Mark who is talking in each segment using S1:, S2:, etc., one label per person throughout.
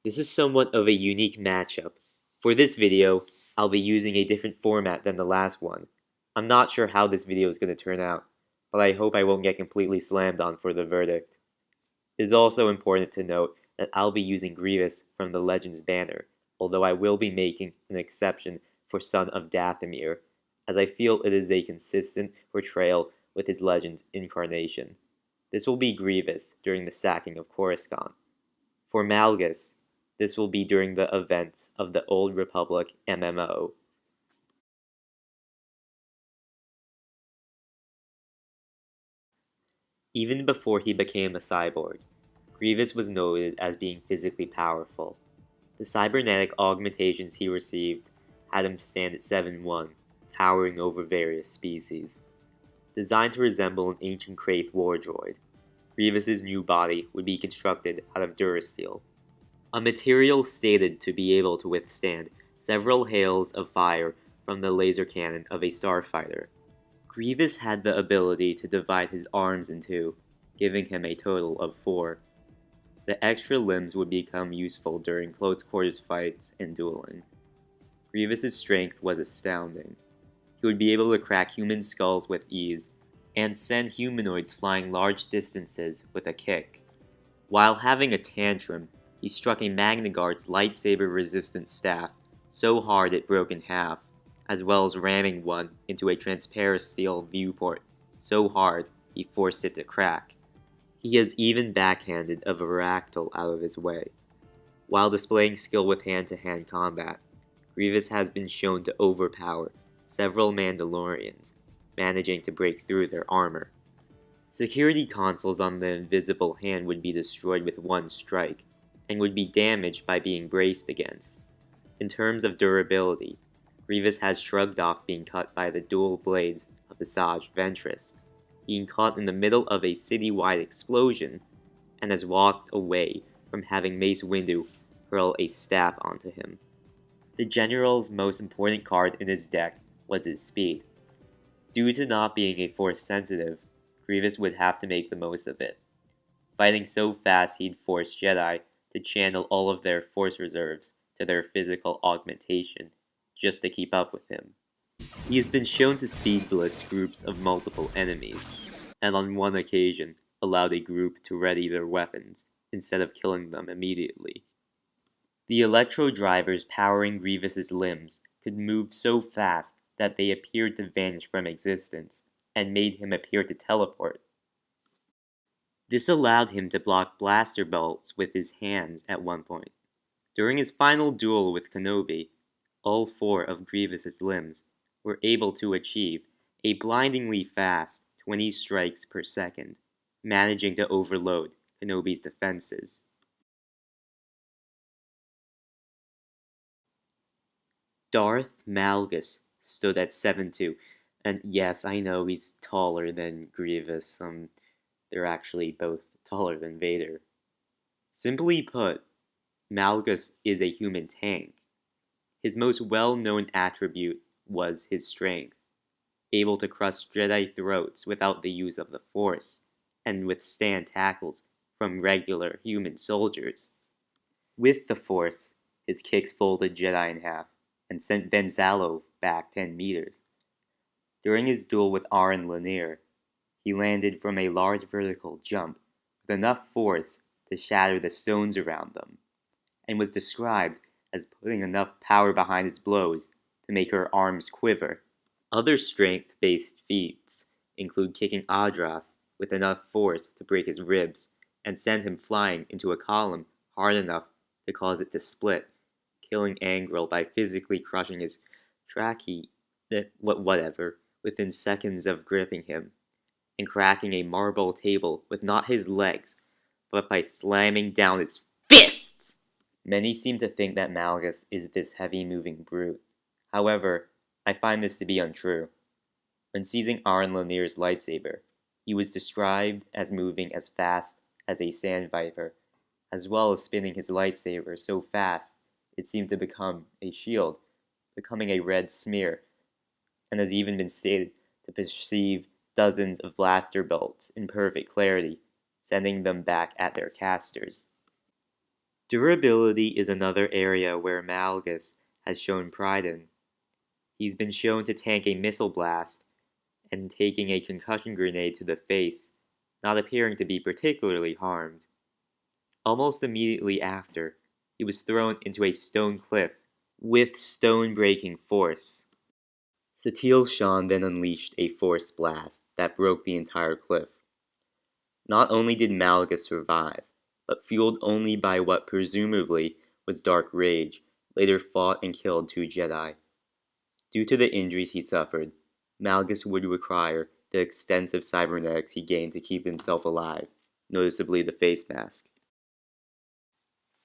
S1: This is somewhat of a unique matchup. For this video, I'll be using a different format than the last one. I'm not sure how this video is going to turn out, but I hope I won't get completely slammed on for the verdict. It is also important to note that I'll be using Grievous from the Legends banner, although I will be making an exception for Son of Dathomir, as I feel it is a consistent portrayal with his Legends incarnation. This will be Grievous during the sacking of Coruscant. For Malgus, this will be during the events of the Old Republic MMO. Even before he became a cyborg, Grievous was noted as being physically powerful. The cybernetic augmentations he received had him stand at 7'1", towering over various species. Designed to resemble an ancient Kraith war droid, Grievous's new body would be constructed out of durasteel, a material stated to be able to withstand several hails of fire from the laser cannon of a starfighter. Grievous had the ability to divide his arms in two, giving him a total of 4. The extra limbs would become useful during close quarters fights and dueling. Grievous's strength was astounding. He would be able to crack human skulls with ease, and send humanoids flying large distances with a kick. While having a tantrum, he struck a Magnaguard's lightsaber-resistant staff so hard it broke in half, as well as ramming one into a transparent steel viewport so hard he forced it to crack. He has even backhanded a Varactyl out of his way. While displaying skill with hand-to-hand combat, Grievous has been shown to overpower several Mandalorians, managing to break through their armor. Security consoles on the Invisible Hand would be destroyed with one strike, and would be damaged by being braced against. In terms of durability, Grievous has shrugged off being cut by the dual blades of Visage Ventress, being caught in the middle of a city-wide explosion, and has walked away from having Mace Windu hurl a staff onto him. The General's most important card in his deck was his speed. Due to not being a Force sensitive, Grievous would have to make the most of it, fighting so fast he'd force Jedi to channel all of their Force reserves to their physical augmentation just to keep up with him. He has been shown to speed blitz groups of multiple enemies, and on one occasion allowed a group to ready their weapons instead of killing them immediately. The electro drivers powering Grievous's limbs could move so fast that they appeared to vanish from existence, and made him appear to teleport. This allowed him to block blaster bolts with his hands at one point. During his final duel with Kenobi, all 4 of Grievous's limbs were able to achieve a blindingly fast 20 strikes per second, managing to overload Kenobi's defenses. Darth Malgus stood at 7'2", and yes, I know he's taller than Grievous. They're actually both taller than Vader. Simply put, Malgus is a human tank. His most well-known attribute was his strength, able to crush Jedi throats without the use of the Force, and withstand tackles from regular human soldiers. With the Force, his kicks folded Jedi in half, and sent Ben Zalo back 10 meters. During his duel with Aaron Lanier, he landed from a large vertical jump with enough force to shatter the stones around them, and was described as putting enough power behind his blows to make her arms quiver. Other strength-based feats include kicking Adras with enough force to break his ribs and send him flying into a column hard enough to cause it to split, killing Angrel by physically crushing his trachea, whatever, within seconds of gripping him, and cracking a marble table with not his legs, but by slamming down its fists! Many seem to think that Malgus is this heavy-moving brute. However, I find this to be untrue. When seizing Aaron Lanier's lightsaber, he was described as moving as fast as a sand viper, as well as spinning his lightsaber so fast it seemed to become a shield, becoming a red smear, and has even been stated to perceive dozens of blaster bolts in perfect clarity, sending them back at their casters. Durability is another area where Malgus has shown pride in. He's been shown to tank a missile blast and taking a concussion grenade to the face, not appearing to be particularly harmed. Almost immediately after, he was thrown into a stone cliff with stone-breaking force. Satil Shan then unleashed a force blast that broke the entire cliff. Not only did Malgus survive, but fueled only by what presumably was dark rage, later fought and killed 2 Jedi. Due to the injuries he suffered, Malgus would require the extensive cybernetics he gained to keep himself alive, noticeably the face mask.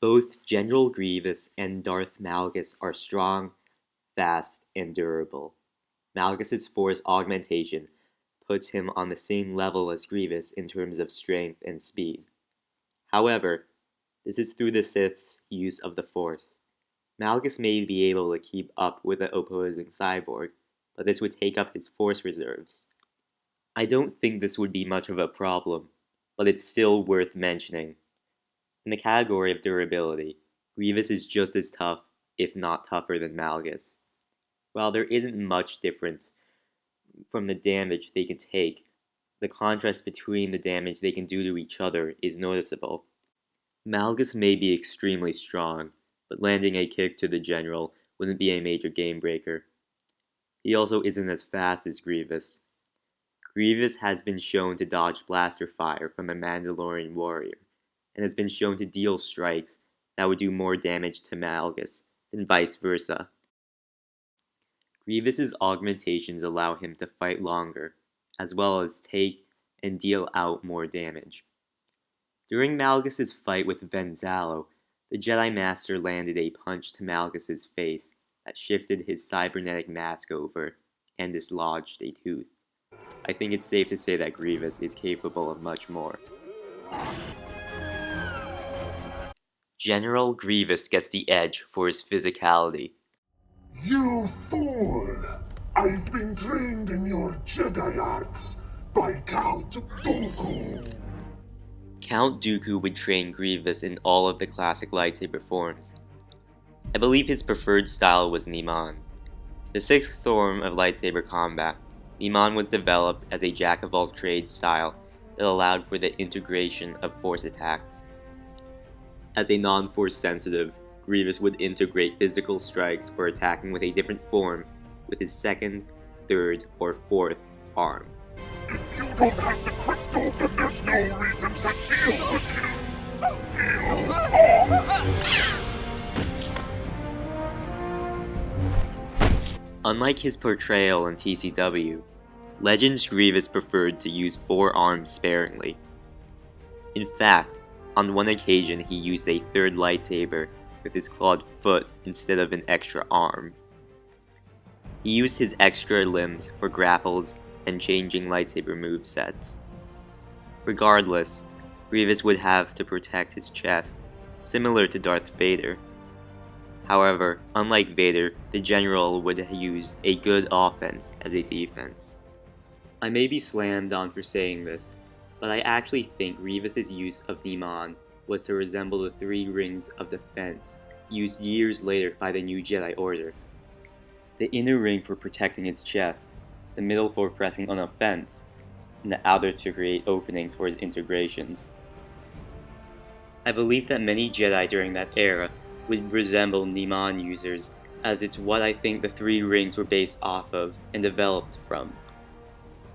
S1: Both General Grievous and Darth Malgus are strong, fast, and durable. Malgus's force augmentation puts him on the same level as Grievous in terms of strength and speed. However, this is through the Sith's use of the Force. Malgus may be able to keep up with the opposing cyborg, but this would take up his Force reserves. I don't think this would be much of a problem, but it's still worth mentioning. In the category of durability, Grievous is just as tough, if not tougher than Malgus. While there isn't much difference from the damage they can take, the contrast between the damage they can do to each other is noticeable. Malgus may be extremely strong, but landing a kick to the general wouldn't be a major game breaker. He also isn't as fast as Grievous. Grievous has been shown to dodge blaster fire from a Mandalorian warrior, and has been shown to deal strikes that would do more damage to Malgus than vice versa. Grievous's augmentations allow him to fight longer, as well as take and deal out more damage. During Malgus's fight with Venzalo, the Jedi Master landed a punch to Malgus's face that shifted his cybernetic mask over and dislodged a tooth. I think it's safe to say that Grievous is capable of much more. General Grievous gets the edge for his physicality.
S2: You fool! I've been trained in your Jedi arts by Count Dooku!
S1: Count Dooku would train Grievous in all of the classic lightsaber forms. I believe his preferred style was Niman. The 6th form of lightsaber combat, Niman was developed as a jack-of-all-trades style that allowed for the integration of force attacks. As a non-force sensitive, Grievous would integrate physical strikes or attacking with a different form with his 2nd, 3rd, or 4th arm.
S2: If you don't have the crystal, then there's no reason to steal with you! Deal off!
S1: Unlike his portrayal in TCW, Legends Grievous preferred to use 4 arms sparingly. In fact, on one occasion he used a 3rd lightsaber with his clawed foot instead of an extra arm. He used his extra limbs for grapples and changing lightsaber movesets. Regardless, Grievous would have to protect his chest, similar to Darth Vader. However, unlike Vader, the General would use a good offense as a defense. I may be slammed on for saying this, but I actually think Grievous's use of Niman was to resemble the 3 rings of defense used years later by the New Jedi Order. The inner ring for protecting his chest, the middle for pressing on offense, and the outer to create openings for his integrations. I believe that many Jedi during that era would resemble Niman users, as it's what I think the 3 rings were based off of and developed from.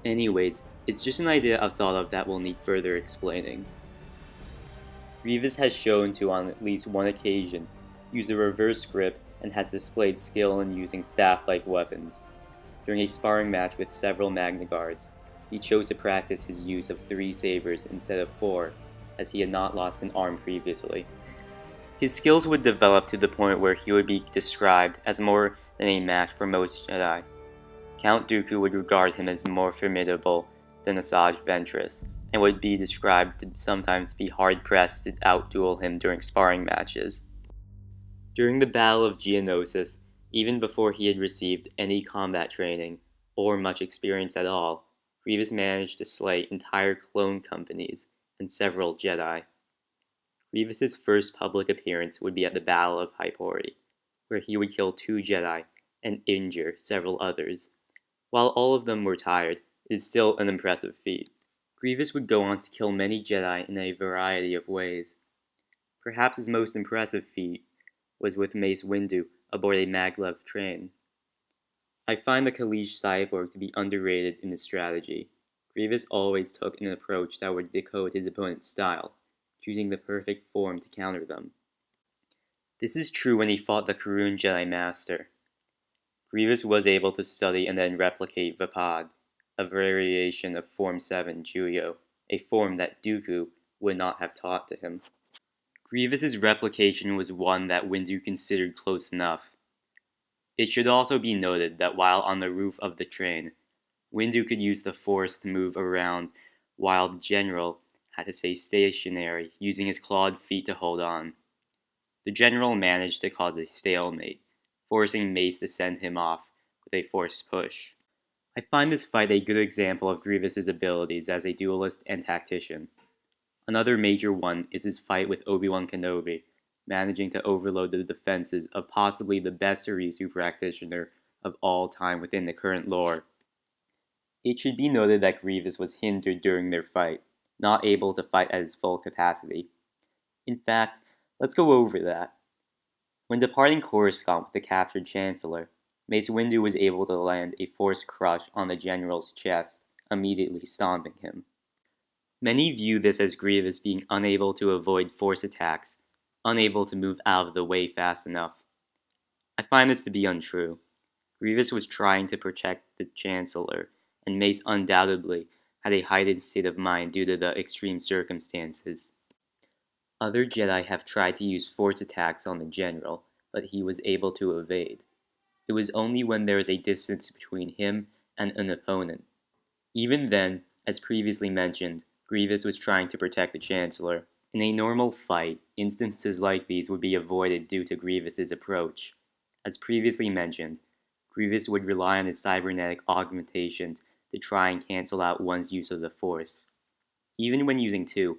S1: Anyways, it's just an idea I've thought of that will need further explaining. Grievous has shown to, on at least one occasion, use the reverse grip and has displayed skill in using staff-like weapons. During a sparring match with several Magna Guards, he chose to practice his use of 3 sabers instead of 4, as he had not lost an arm previously. His skills would develop to the point where he would be described as more than a match for most Jedi. Count Dooku would regard him as more formidable than Asajj Ventress, and would be described to sometimes be hard-pressed to outduel him during sparring matches. During the Battle of Geonosis, even before he had received any combat training, or much experience at all, Grievous managed to slay entire clone companies and several Jedi. Grievous's first public appearance would be at the Battle of Hypothetical, where he would kill 2 Jedi and injure several others. While all of them were tired, it is still an impressive feat. Grievous would go on to kill many Jedi in a variety of ways. Perhaps his most impressive feat was with Mace Windu aboard a maglev train. I find the Kalish cyborg to be underrated in his strategy. Grievous always took an approach that would decode his opponent's style, choosing the perfect form to counter them. This is true when he fought the Karun Jedi Master. Grievous was able to study and then replicate Vapad, a variation of Form 7 Juyo, a form that Dooku would not have taught to him. Grievous's replication was one that Windu considered close enough. It should also be noted that while on the roof of the train, Windu could use the Force to move around while the General had to stay stationary, using his clawed feet to hold on. The General managed to cause a stalemate, forcing Mace to send him off with a forced push. I find this fight a good example of Grievous's abilities as a duelist and tactician. Another major one is his fight with Obi-Wan Kenobi, managing to overload the defenses of possibly the best Arisu practitioner of all time within the current lore. It should be noted that Grievous was hindered during their fight, not able to fight at his full capacity. In fact, let's go over that. When departing Coruscant with the captured Chancellor, Mace Windu was able to land a forced crush on the General's chest, immediately stomping him. Many view this as Grievous being unable to avoid Force attacks, unable to move out of the way fast enough. I find this to be untrue. Grievous was trying to protect the Chancellor, and Mace undoubtedly had a heightened state of mind due to the extreme circumstances. Other Jedi have tried to use Force attacks on the General, but he was able to evade. It was only when there was a distance between him and an opponent. Even then, as previously mentioned, Grievous was trying to protect the Chancellor. In a normal fight, instances like these would be avoided due to Grievous's approach. As previously mentioned, Grievous would rely on his cybernetic augmentations to try and cancel out one's use of the Force. Even when using 2,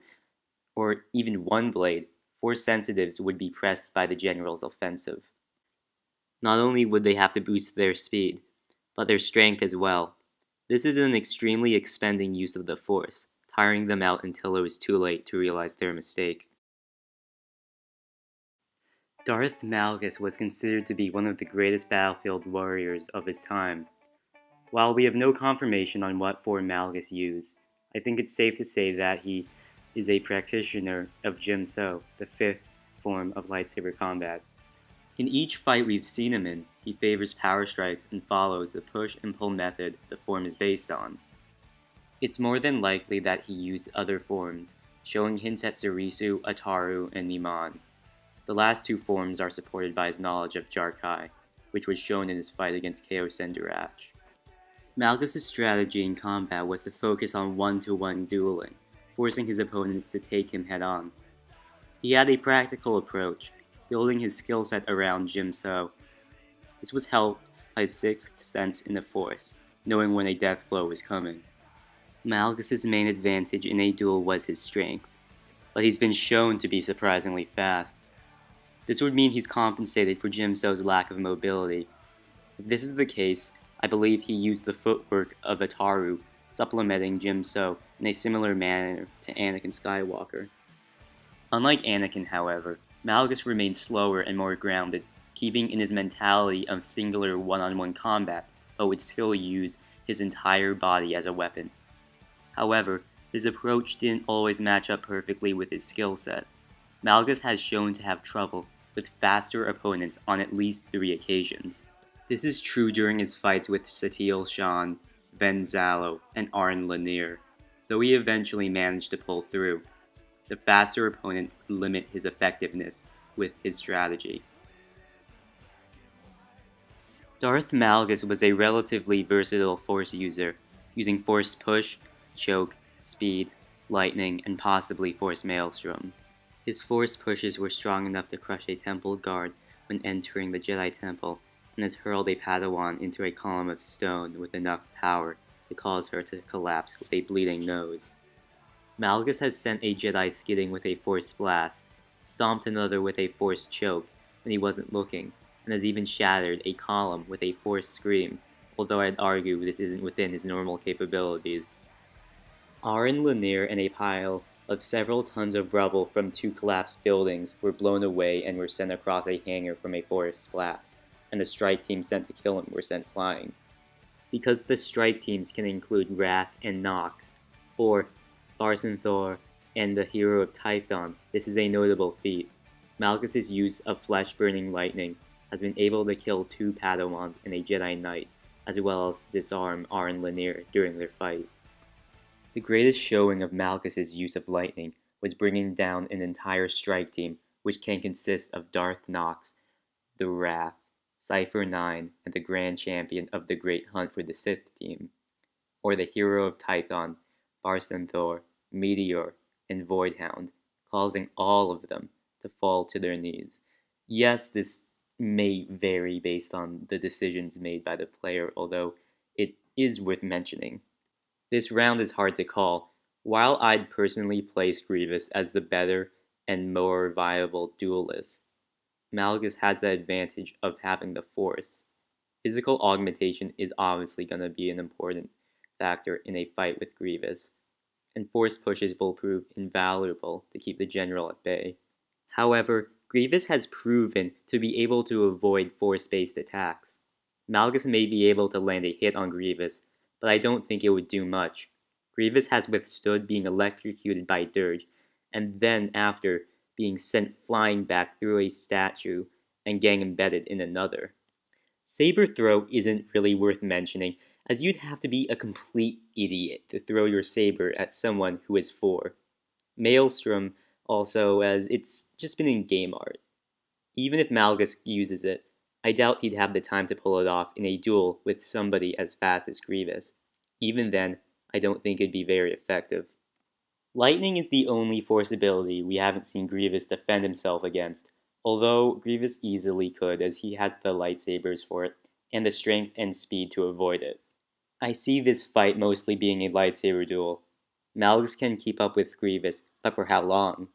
S1: or even 1 blade, Force sensitives would be pressed by the General's offensive. Not only would they have to boost their speed, but their strength as well. This is an extremely expending use of the Force, tiring them out until it was too late to realize their mistake. Darth Malgus was considered to be one of the greatest battlefield warriors of his time. While we have no confirmation on what form Malgus used, I think it's safe to say that he is a practitioner of Jim-So, the 5th form of lightsaber combat. In each fight we've seen him in, he favors power strikes and follows the push and pull method the form is based on. It's more than likely that he used other forms, showing hints at Sarisu, Ataru, and Niman. The last 2 forms are supported by his knowledge of Jar-Kai, which was shown in his fight against Chaos Sendirach. Malgus' strategy in combat was to focus on one-to-one dueling, forcing his opponents to take him head-on. He had a practical approach, building his skill set around Jim-So. This was helped by his 6th sense in the Force, knowing when a death blow was coming. Malgus' main advantage in a duel was his strength, but he's been shown to be surprisingly fast. This would mean he's compensated for Jim-So's lack of mobility. If this is the case, I believe he used the footwork of Ataru, supplementing Jim-So in a similar manner to Anakin Skywalker. Unlike Anakin, however, Malgus remained slower and more grounded, keeping in his mentality of singular one-on-one combat, but would still use his entire body as a weapon. However, his approach didn't always match up perfectly with his skill set. Malgus has shown to have trouble with faster opponents on at least 3 occasions. This is true during his fights with Satele Shan, Ven Zalo, and Arn Lanier, though he eventually managed to pull through. The faster opponent would limit his effectiveness with his strategy. Darth Malgus was a relatively versatile Force user, using Force Push, Choke, Speed, Lightning, and possibly Force Maelstrom. His Force pushes were strong enough to crush a temple guard when entering the Jedi Temple, and has hurled a Padawan into a column of stone with enough power to cause her to collapse with a bleeding nose. Malgus has sent a Jedi skidding with a Force Blast, stomped another with a forced choke when he wasn't looking, and has even shattered a column with a forced scream, although I'd argue this isn't within his normal capabilities. Aaron Lanier and a pile of several tons of rubble from 2 collapsed buildings were blown away and were sent across a hangar from a forest blast, and the strike team sent to kill him were sent flying. Because the strike teams can include Wrath and Nox, or Barson and the hero of Typhon, this is a notable feat. Malgus' use of flesh-burning lightning has been able to kill 2 Padawans and a Jedi Knight, as well as disarm Aaron Lanier during their fight. The greatest showing of Malgus' use of lightning was bringing down an entire strike team, which can consist of Darth Nox, the Wrath, Cypher 9, and the Grand Champion of the Great Hunt for the Sith team, or the hero of Tython, Barson Meteor, and Voidhound, causing all of them to fall to their knees. Yes, this may vary based on the decisions made by the player, although it is worth mentioning. This round is hard to call. While I'd personally place Grievous as the better and more viable duelist, Malgus has the advantage of having the Force. Physical augmentation is obviously going to be an important factor in a fight with Grievous, and Force pushes will prove invaluable to keep the General at bay. However, Grievous has proven to be able to avoid Force-based attacks. Malgus may be able to land a hit on Grievous, but I don't think it would do much. Grievous has withstood being electrocuted by Dirge, and then after being sent flying back through a statue and getting embedded in another. Saber throw isn't really worth mentioning, as you'd have to be a complete idiot to throw your saber at someone who is 4. Maelstrom also, as it's just been in game art. Even if Malgus uses it, I doubt he'd have the time to pull it off in a duel with somebody as fast as Grievous. Even then, I don't think it'd be very effective. Lightning is the only Force ability we haven't seen Grievous defend himself against, although Grievous easily could as he has the lightsabers for it, and the strength and speed to avoid it. I see this fight mostly being a lightsaber duel. Malgus can keep up with Grievous, but for how long?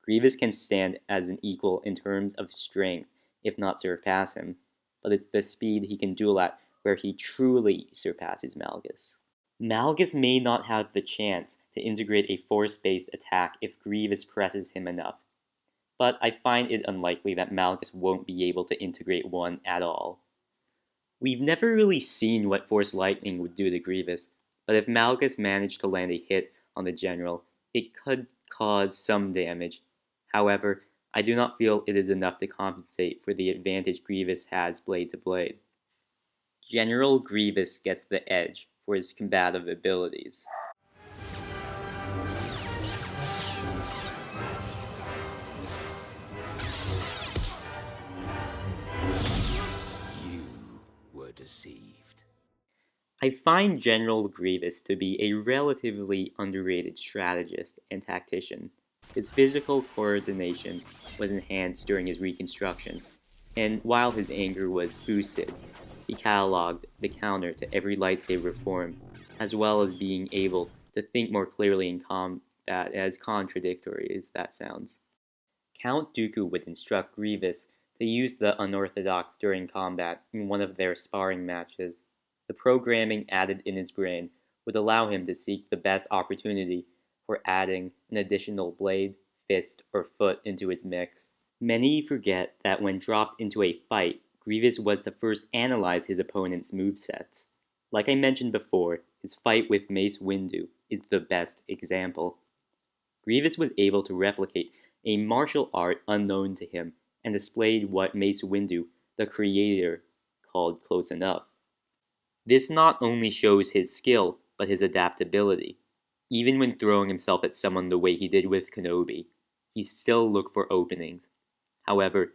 S1: Grievous can stand as an equal in terms of strength, if not surpass him, but it's the speed he can duel at where he truly surpasses Malgus. Malgus may not have the chance to integrate a Force-based attack if Grievous presses him enough, but I find it unlikely that Malgus won't be able to integrate one at all. We've never really seen what Force Lightning would do to Grievous, but if Malgus managed to land a hit on the General, it could cause some damage. However, I do not feel it is enough to compensate for the advantage Grievous has blade to blade. General Grievous gets the edge for his combative abilities.
S3: You were deceived.
S1: I find General Grievous to be a relatively underrated strategist and tactician. His physical coordination was enhanced during his reconstruction, and while his anger was boosted, he cataloged the counter to every lightsaber form, as well as being able to think more clearly in combat, as contradictory as that sounds. Count Dooku would instruct Grievous to use the unorthodox during combat in one of their sparring matches. The programming added in his brain would allow him to seek the best opportunity for adding an additional blade, fist, or foot into his mix. Many forget that when dropped into a fight, Grievous was to first analyze his opponent's movesets. Like I mentioned before, his fight with Mace Windu is the best example. Grievous was able to replicate a martial art unknown to him and displayed what Mace Windu, the creator, called close enough. This not only shows his skill, but his adaptability. Even when throwing himself at someone the way he did with Kenobi, he still looked for openings. However,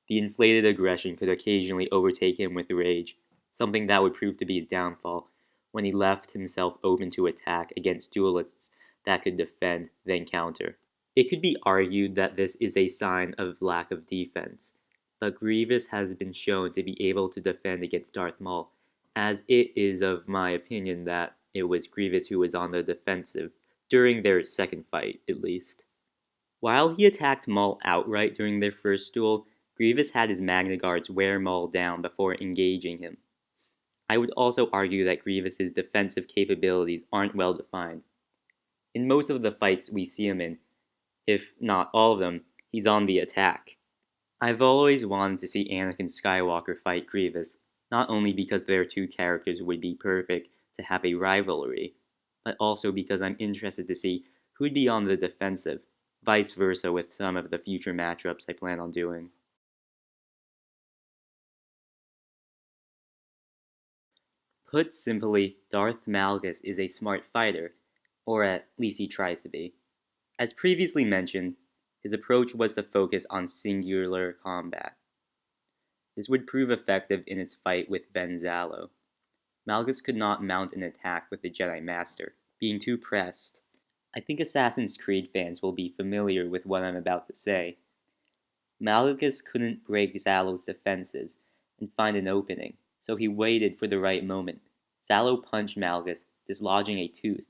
S1: the inflated aggression could occasionally overtake him with rage, something that would prove to be his downfall when he left himself open to attack against duelists that could defend, then counter. It could be argued that this is a sign of lack of defense, but Grievous has been shown to be able to defend against Darth Maul, as it is of my opinion that it was Grievous who was on the defensive, during their second fight at least. While he attacked Maul outright during their first duel, Grievous had his Magna Guards wear Maul down before engaging him. I would also argue that Grievous's defensive capabilities aren't well defined. In most of the fights we see him in, if not all of them, he's on the attack. I've always wanted to see Anakin Skywalker fight Grievous, not only because their two characters would be perfect to have a rivalry, but also because I'm interested to see who'd be on the defensive, vice versa with some of the future matchups I plan on doing. Put simply, Darth Malgus is a smart fighter, or at least he tries to be. As previously mentioned, his approach was to focus on singular combat. This would prove effective in his fight with Ben Zalo. Malgus could not mount an attack with the Jedi Master, being too pressed. I think Assassin's Creed fans will be familiar with what I'm about to say. Malgus couldn't break Zalo's defenses and find an opening, so he waited for the right moment. Zalo punched Malgus, dislodging a tooth.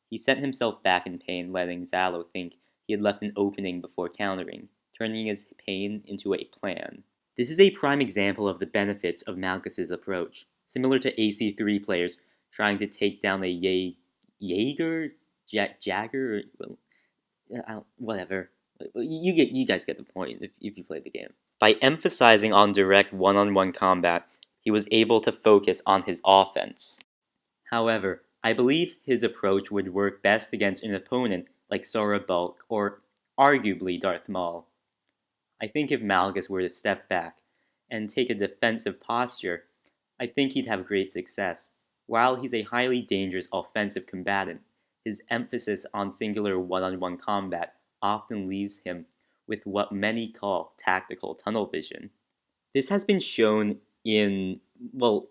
S1: He sent himself back in pain, letting Zalo think he had left an opening before countering, turning his pain into a plan. This is a prime example of the benefits of Malgus's approach, similar to AC3 players trying to take down a Jagger, whatever. You guys get the point if you play the game. By emphasizing on direct one-on-one combat, he was able to focus on his offense. However, I believe his approach would work best against an opponent like Sora Bulk or arguably Darth Maul. I think if Malgus were to step back and take a defensive posture, I think he'd have great success. While he's a highly dangerous offensive combatant, his emphasis on singular one-on-one combat often leaves him with what many call tactical tunnel vision. This has been shown in,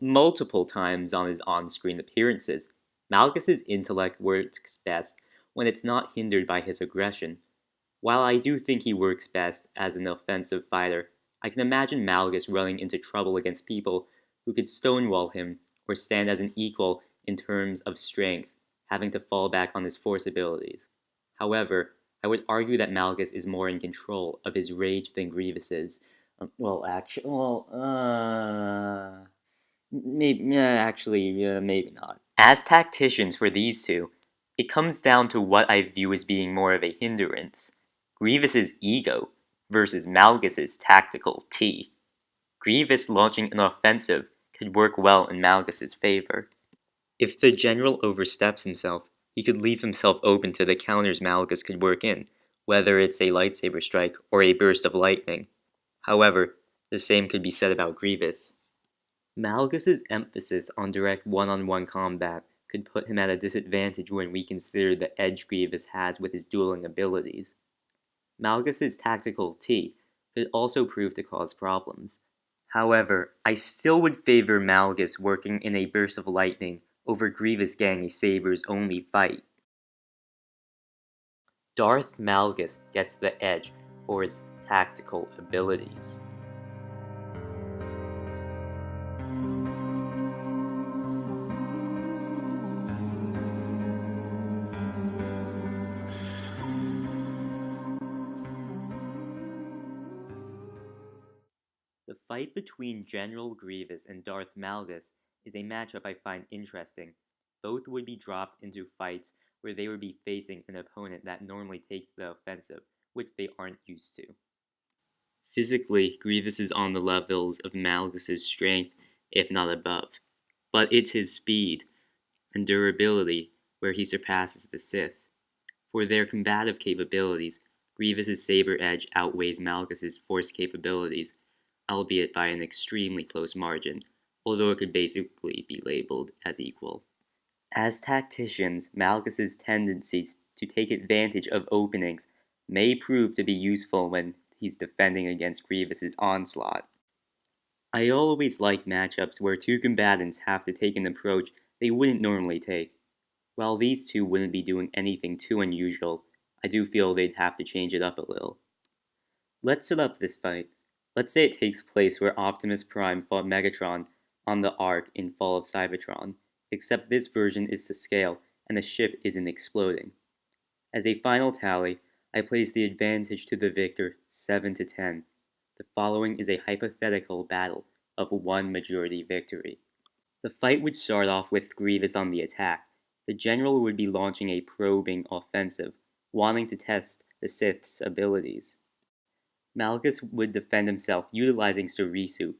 S1: multiple times on his on-screen appearances. Malgus's intellect works best when it's not hindered by his aggression. While I do think he works best as an offensive fighter, I can imagine Malgus running into trouble against people who could stonewall him or stand as an equal in terms of strength, having to fall back on his force abilities. However, I would argue that Malgus is more in control of his rage than Grievous is. Maybe not. As tacticians for these two, it comes down to what I view as being more of a hindrance. Grievous's ego versus Malgus's tactical T. Grievous launching an offensive could work well in Malgus's favor. If the general oversteps himself, he could leave himself open to the counters Malgus could work in, whether it's a lightsaber strike or a burst of lightning. However, the same could be said about Grievous. Malgus's emphasis on direct one-on-one combat could put him at a disadvantage when we consider the edge Grievous has with his dueling abilities. Malgus's tactical T could also prove to cause problems. However, I still would favor Malgus working in a burst of lightning over Grievous getting a sabers-only fight. Darth Malgus gets the edge for his tactical abilities. The fight between General Grievous and Darth Malgus is a matchup I find interesting. Both would be dropped into fights where they would be facing an opponent that normally takes the offensive, which they aren't used to. Physically, Grievous is on the levels of Malgus's strength, if not above, but it's his speed and durability where he surpasses the Sith. For their combative capabilities, Grievous's saber edge outweighs Malgus's force capabilities, albeit by an extremely close margin, although it could basically be labeled as equal. As tacticians, Malgus's tendencies to take advantage of openings may prove to be useful when he's defending against Grievous's onslaught. I always like matchups where two combatants have to take an approach they wouldn't normally take. While these two wouldn't be doing anything too unusual, I do feel they'd have to change it up a little. Let's set up this fight. Let's say it takes place where Optimus Prime fought Megatron on the Ark in Fall of Cybertron, except this version is to scale and the ship isn't exploding. As a final tally, I place the advantage to the victor 7 to 10. The following is a hypothetical battle of one majority victory. The fight would start off with Grievous on the attack. The general would be launching a probing offensive, wanting to test the Sith's abilities. Malgus would defend himself utilizing Surisu,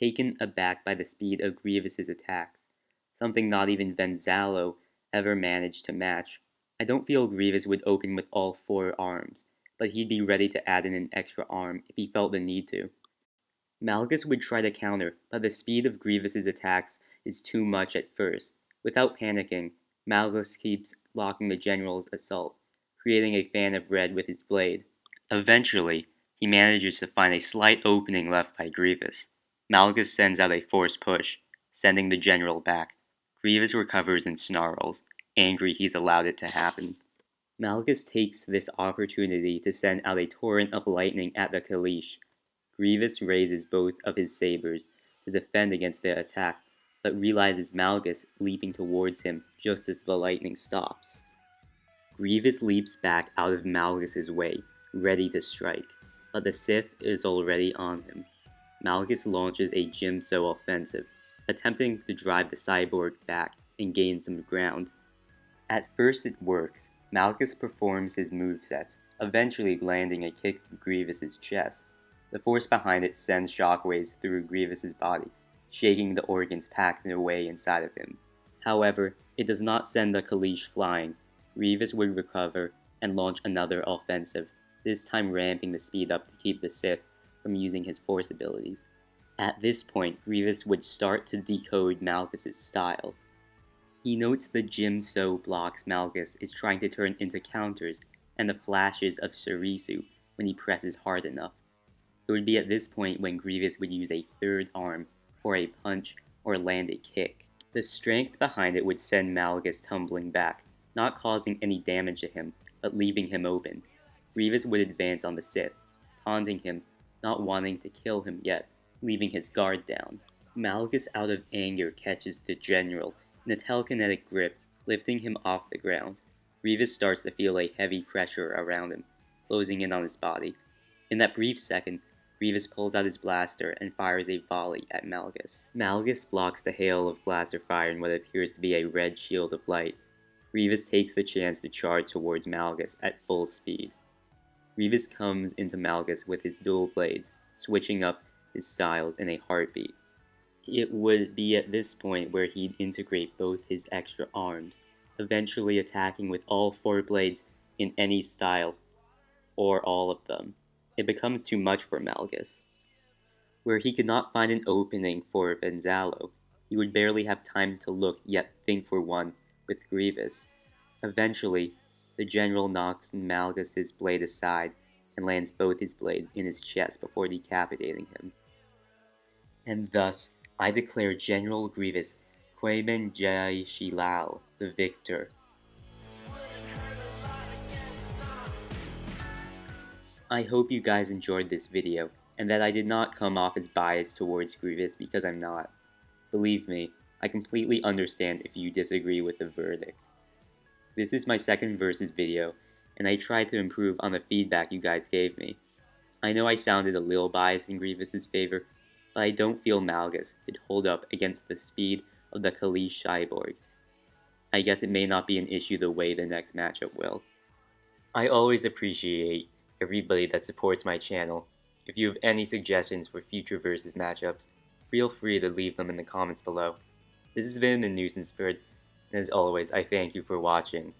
S1: taken aback by the speed of Grievous's attacks, something not even Venzalo ever managed to match. I don't feel Grievous would open with all 4 arms, but he'd be ready to add in an extra arm if he felt the need to. Malgus would try to counter, but the speed of Grievous's attacks is too much at first. Without panicking, Malgus keeps blocking the general's assault, creating a fan of red with his blade. Eventually, he manages to find a slight opening left by Grievous. Malgus sends out a forced push, sending the general back. Grievous recovers and snarls, angry he's allowed it to happen. Malgus takes this opportunity to send out a torrent of lightning at the Kaleesh. Grievous raises both of his sabers to defend against the attack, but realizes Malgus leaping towards him just as the lightning stops. Grievous leaps back out of Malgus's way, ready to strike, but the Sith is already on him. Malgus launches a Jimso offensive, attempting to drive the cyborg back and gain some ground. At first it works. Malgus performs his movesets, eventually landing a kick to Grievous's chest. The force behind it sends shockwaves through Grievous's body, shaking the organs packed away inside of him. However, it does not send the Kaleesh flying. Grievous would recover and launch another offensive, this time ramping the speed up to keep the Sith from using his force abilities. At this point, Grievous would start to decode Malgus's style. He notes the Jimso blocks Malgus is trying to turn into counters and the flashes of Surisu when he presses hard enough. It would be at this point when Grievous would use a third arm for a punch or land a kick. The strength behind it would send Malgus tumbling back, not causing any damage to him, but leaving him open. Grievous would advance on the Sith, taunting him, not wanting to kill him yet, leaving his guard down. Malgus, out of anger, catches the general in a telekinetic grip, lifting him off the ground. Grievous starts to feel a heavy pressure around him, closing in on his body. In that brief second, Grievous pulls out his blaster and fires a volley at Malgus. Malgus blocks the hail of blaster fire in what appears to be a red shield of light. Grievous takes the chance to charge towards Malgus at full speed. Grievous comes into Malgus with his dual blades, switching up his styles in a heartbeat. It would be at this point where he'd integrate both his extra arms, eventually attacking with all 4 blades in any style, or all of them. It becomes too much for Malgus. Where he could not find an opening for Venzalo, he would barely have time to look yet think for one with Grievous. Eventually, the general knocks Malgus's blade aside and lands both his blades in his chest before decapitating him. And thus, I declare General Grievous Quaben Jai Shilal the victor. I hope you guys enjoyed this video, and that I did not come off as biased towards Grievous, because I'm not. Believe me, I completely understand if you disagree with the verdict. This is my second versus video, and I tried to improve on the feedback you guys gave me. I know I sounded a little biased in Grievous's favor, but I don't feel Malgus could hold up against the speed of the Kaleesh cyborg. I guess it may not be an issue the way the next matchup will. I always appreciate everybody that supports my channel. If you have any suggestions for future versus matchups, feel free to leave them in the comments below. This has been the Nuisance Bird, and as always, I thank you for watching.